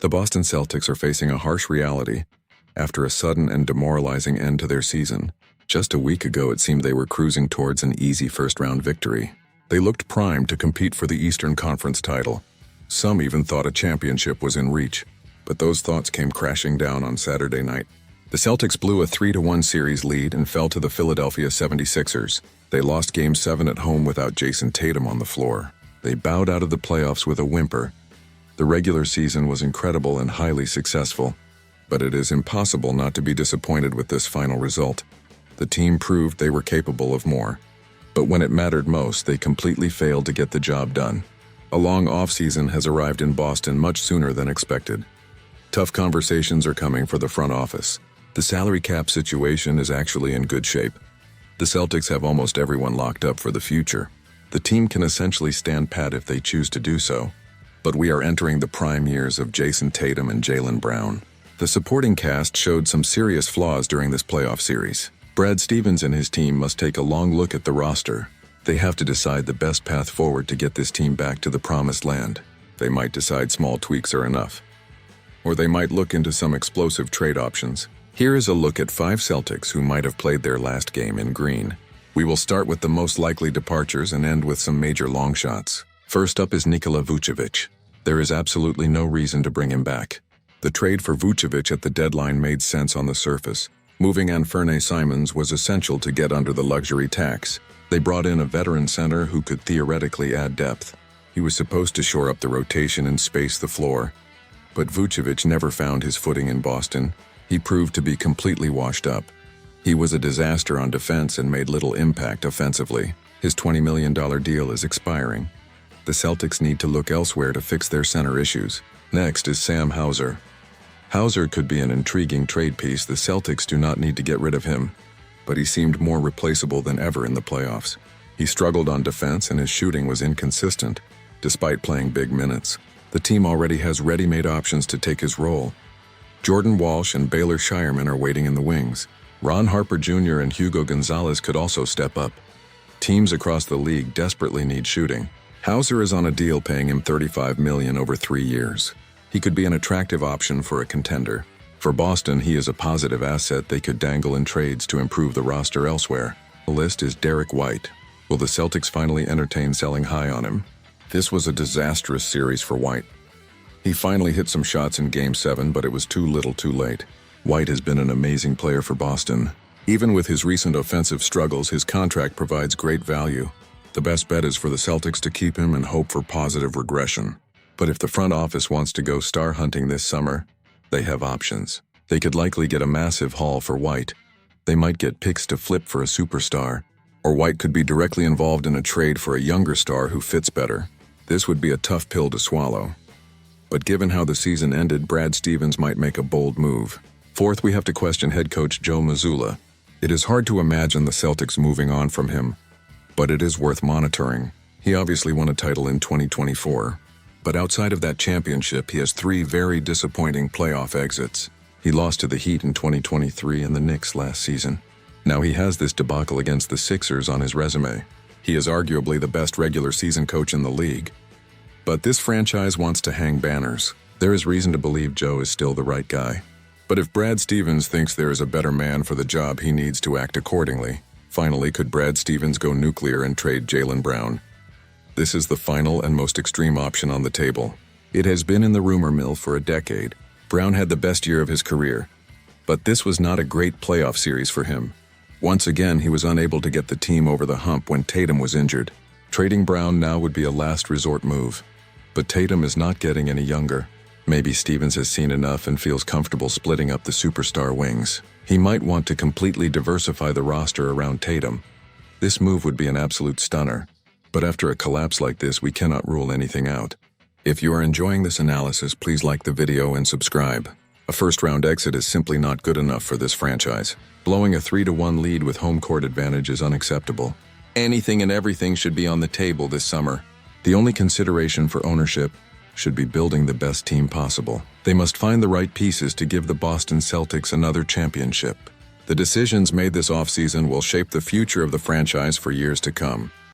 The Boston Celtics are facing a harsh reality after a sudden and demoralizing end to their season. Just a week ago, it seemed they were cruising towards an easy first-round victory. They looked primed to compete for the Eastern Conference title. Some even thought a championship was in reach, but those thoughts came crashing down on Saturday night. The Celtics blew a 3-1 series lead and fell to the Philadelphia 76ers. They lost Game 7 at home without Jayson Tatum on the floor. They bowed out of the playoffs with a whimper. The regular season was incredible and highly successful, but it is impossible not to be disappointed with this final result. The team proved they were capable of more, but when it mattered most, they completely failed to get the job done. A long offseason has arrived in Boston much sooner than expected. Tough conversations are coming for the front office. The salary cap situation is actually in good shape. The Celtics have almost everyone locked up for the future. The team can essentially stand pat if they choose to do so. But we are entering the prime years of Jayson Tatum and Jaylen Brown. The supporting cast showed some serious flaws during this playoff series. Brad Stevens and his team must take a long look at the roster. They have to decide the best path forward to get this team back to the promised land. They might decide small tweaks are enough, or they might look into some explosive trade options. Here is a look at 5 Celtics who might have played their last game in green. We will start with the most likely departures and end with some major long shots. First up is Nikola Vucevic. There is absolutely no reason to bring him back. The trade for Vucevic at the deadline made sense on the surface. Moving Anfernee Simons was essential to get under the luxury tax. They brought in a veteran center who could theoretically add depth. He was supposed to shore up the rotation and space the floor. But Vucevic never found his footing in Boston. He proved to be completely washed up. He was a disaster on defense and made little impact offensively. His $20 million deal is expiring. The Celtics need to look elsewhere to fix their center issues. Next is Sam Hauser. Hauser could be an intriguing trade piece. The Celtics do not need to get rid of him, but he seemed more replaceable than ever in the playoffs. He struggled on defense and his shooting was inconsistent, despite playing big minutes. The team already has ready-made options to take his role. Jordan Walsh and Baylor Shireman are waiting in the wings. Ron Harper Jr. and Hugo Gonzalez could also step up. Teams across the league desperately need shooting. Hauser is on a deal paying him $35 million over 3 years. He could be an attractive option for a contender. For Boston, he is a positive asset they could dangle in trades to improve the roster elsewhere. The list is Derrick White. Will the Celtics finally entertain selling high on him? This was a disastrous series for White. He finally hit some shots in Game 7, but it was too little too late. White has been an amazing player for Boston. Even with his recent offensive struggles, his contract provides great value. The best bet is for the Celtics to keep him and hope for positive regression. But if the front office wants to go star hunting this summer, they have options. They could likely get a massive haul for White. They might get picks to flip for a superstar, or White could be directly involved in a trade for a younger star who fits better. This would be a tough pill to swallow. But given how the season ended, Brad Stevens might make a bold move. Fourth, we have to question head coach Joe Mazzulla. It is hard to imagine the Celtics moving on from him, but it is worth monitoring. He obviously won a title in 2024. But outside of that championship, he has 3 very disappointing playoff exits. He lost to the Heat in 2023 and the Knicks last season. Now he has this debacle against the Sixers on his resume. He is arguably the best regular season coach in the league. But this franchise wants to hang banners. There is reason to believe Joe is still the right guy. But if Brad Stevens thinks there is a better man for the job, he needs to act accordingly. Finally, could Brad Stevens go nuclear and trade Jaylen Brown? This is the final and most extreme option on the table. It has been in the rumor mill for a decade. Brown had the best year of his career, but this was not a great playoff series for him. Once again, he was unable to get the team over the hump when Tatum was injured. Trading Brown now would be a last resort move. But Tatum is not getting any younger. Maybe Stevens has seen enough and feels comfortable splitting up the superstar wings. He might want to completely diversify the roster around Tatum. This move would be an absolute stunner. But after a collapse like this, we cannot rule anything out. If you are enjoying this analysis, please like the video and subscribe. A first-round exit is simply not good enough for this franchise. Blowing a 3-1 lead with home court advantage is unacceptable. Anything and everything should be on the table this summer. The only consideration for ownership should be building the best team possible. They must find the right pieces to give the Boston Celtics another championship. The decisions made this offseason will shape the future of the franchise for years to come.